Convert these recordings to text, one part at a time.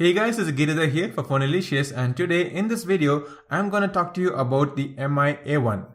Hey guys, this is Giridhar here for Phonelicious, and today in this video I'm gonna talk to you about the MI-A1.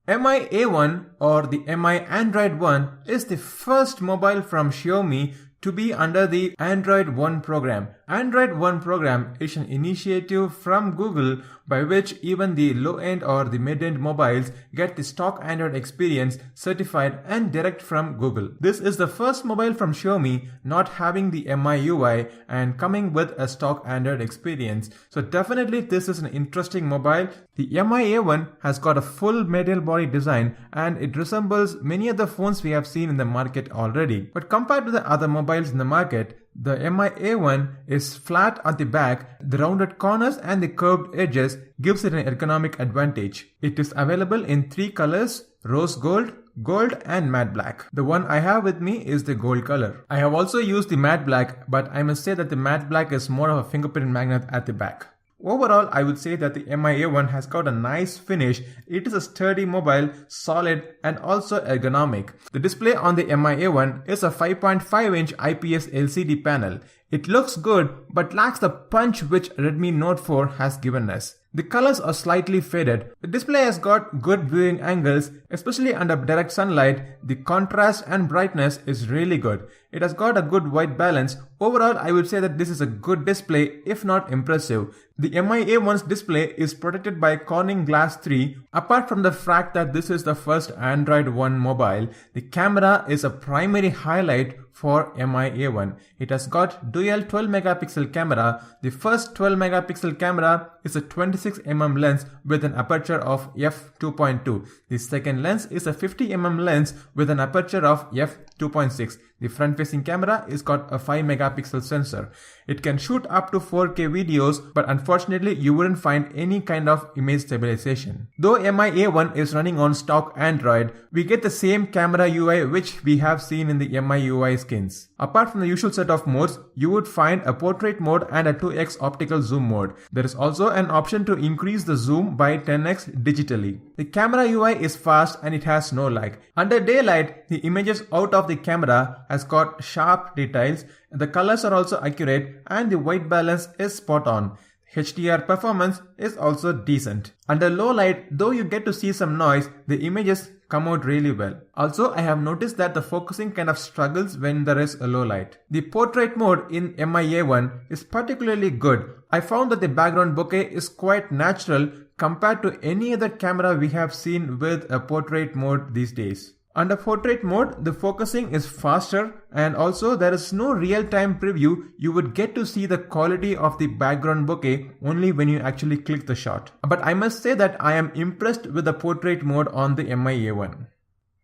MI-A1 or the MI Android One is the first mobile from Xiaomi to be under the Android One program. Android One program is an initiative from Google by which even the low-end or the mid-end mobiles get the stock Android experience certified and direct from Google. This is the first mobile from Xiaomi not having the MIUI and coming with a stock Android experience. So definitely this is an interesting mobile. The MI-A1 has got a full metal body design and it resembles many other phones we have seen in the market already. But compared to the other mobiles in the market, the MI-A1 is flat at the back. The rounded corners and the curved edges gives it an ergonomic advantage. It is available in 3 colors: rose gold, gold and matte black. The one I have with me is the gold color. I have also used the matte black, but I must say that the matte black is more of a fingerprint magnet at the back. Overall, I would say that the MI-A1 has got a nice finish. It is a sturdy mobile, solid and also ergonomic. The display on the MI-A1 is a 5.5-inch IPS LCD panel. It looks good but lacks the punch which Redmi Note 4 has given us. The colors are slightly faded. The display has got good viewing angles, especially under direct sunlight. The contrast and brightness is really good. It has got a good white balance. Overall, I would say that this is a good display, if not impressive. The MI-A1's display is protected by Corning Glass 3. Apart from the fact that this is the first Android One mobile, the camera is a primary highlight for MI-A1. It has got dual 12 megapixel camera. The first 12 megapixel camera is a 26mm lens with an aperture of f2.2. The second lens is a 50mm lens with an aperture of f2.6. The front-facing camera is got a 5 megapixel sensor. It can shoot up to 4K videos, but unfortunately you wouldn't find any kind of image stabilization. Though MI-A1 is running on stock Android, we get the same camera UI which we have seen in the MIUI skins. Apart from the usual set of modes, you would find a portrait mode and a 2x optical zoom mode. There is also an option to increase the zoom by 10x digitally. The camera UI is fast and it has no lag. Under daylight, the images out of the camera has got sharp details. The colors are also accurate and the white balance is spot on. HDR performance is also decent. Under low light, though you get to see some noise, the images come out really well. Also, I have noticed that the focusing kind of struggles when there is a low light. The portrait mode in MI-A1 is particularly good. I found that the background bokeh is quite natural compared to any other camera we have seen with a portrait mode these days. Under portrait mode, the focusing is faster and also there is no real-time preview. You would get to see the quality of the background bokeh only when you actually click the shot. But I must say that I am impressed with the portrait mode on the MI-A1.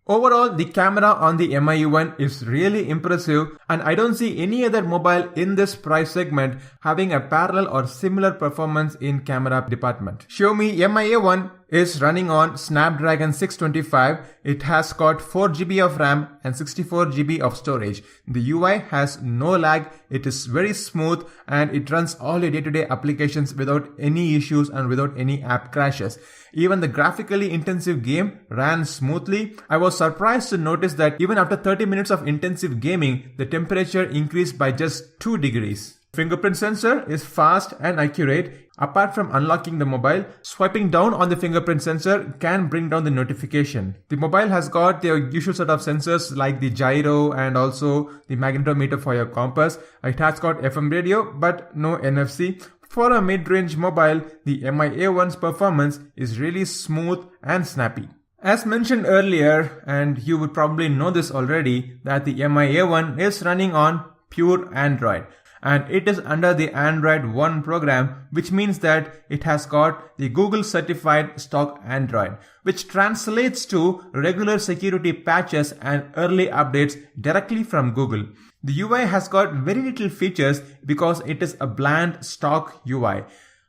Overall, the camera on the MI-A1 is really impressive and I don't see any other mobile in this price segment having a parallel or similar performance in camera department. Xiaomi MI-A1 is running on Snapdragon 625. It has got 4GB of RAM and 64GB of storage. The UI has no lag. It is very smooth and it runs all your day-to-day applications without any issues and without any app crashes. Even the graphically intensive game ran smoothly. I was surprised to notice that even after 30 minutes of intensive gaming, the temperature increased by just 2 degrees. Fingerprint sensor is fast and accurate. Apart from unlocking the mobile, swiping down on the fingerprint sensor can bring down the notification. The mobile has got the usual set of sensors like the gyro and also the magnetometer for your compass. It has got FM radio but no NFC. For a mid-range mobile, the MI-A1's performance is really smooth and snappy. As mentioned earlier, and you would probably know this already, that the MI-A1 is running on pure Android. And it is under the Android One program, which means that it has got the Google certified stock Android, which translates to regular security patches and early updates directly from Google. The UI has got very little features because it is a bland stock UI.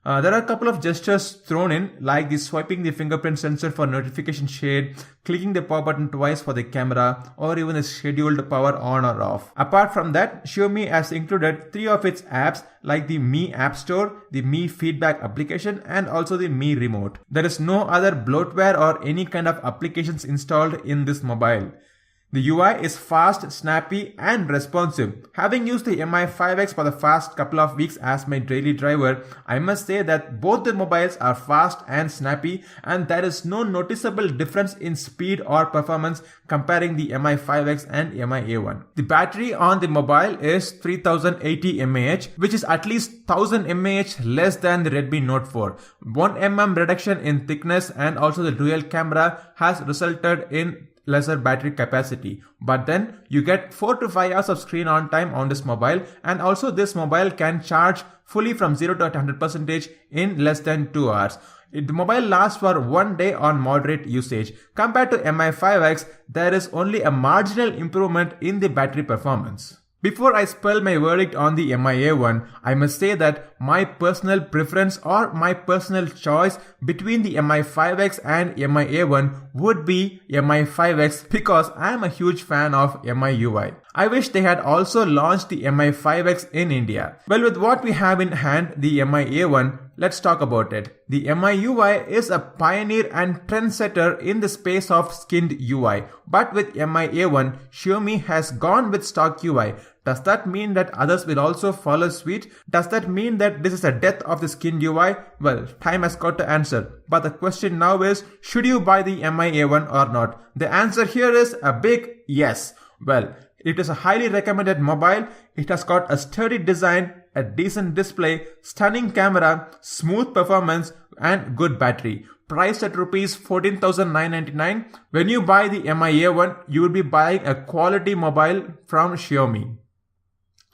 There are a couple of gestures thrown in, like the swiping the fingerprint sensor for notification shade, clicking the power button twice for the camera, or even the scheduled power on or off. Apart from that, Xiaomi has included 3 of its apps like the Mi App Store, the Mi Feedback application, and also the Mi Remote. There is no other bloatware or any kind of applications installed in this mobile. The UI is fast, snappy and responsive. Having used the MI 5X for the past couple of weeks as my daily driver, I must say that both the mobiles are fast and snappy, and there is no noticeable difference in speed or performance comparing the MI 5X and MI A1. The battery on the mobile is 3080 mAh, which is at least 1000 mAh less than the Redmi Note 4. 1 mm reduction in thickness and also the dual camera has resulted in lesser battery capacity, but then you get 4 to 5 hours of screen on time on this mobile, and also this mobile can charge fully from 0 to 100% in less than 2 hours. The mobile lasts for 1 day on moderate usage. Compared to MI 5X, there is only a marginal improvement in the battery performance. Before I spell my verdict on the MI A1, I must say that my personal preference or my personal choice between the MI 5X and MI A1 would be MI 5X because I am a huge fan of MIUI. I wish they had also launched the MI 5X in India. Well, with what we have in hand, the MI A1, let's talk about it. The MIUI is a pioneer and trendsetter in the space of skinned UI. But with MI A1, Xiaomi has gone with stock UI. Does that mean that others will also follow suit? Does that mean that this is the death of the skinned UI? Well, time has got to answer. But the question now is, should you buy the MI A1 or not? The answer here is a big yes. Well, it is a highly recommended mobile. It has got a sturdy design, a decent display, stunning camera, smooth performance and good battery. Priced at Rs 14,999. When you buy the MI A1, you will be buying a quality mobile from Xiaomi.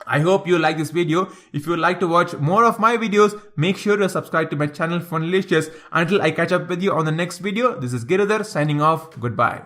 I hope you like this video. If you would like to watch more of my videos, make sure to subscribe to my channel Funlicious. Until I catch up with you on the next video, this is Giridhar signing off. Goodbye.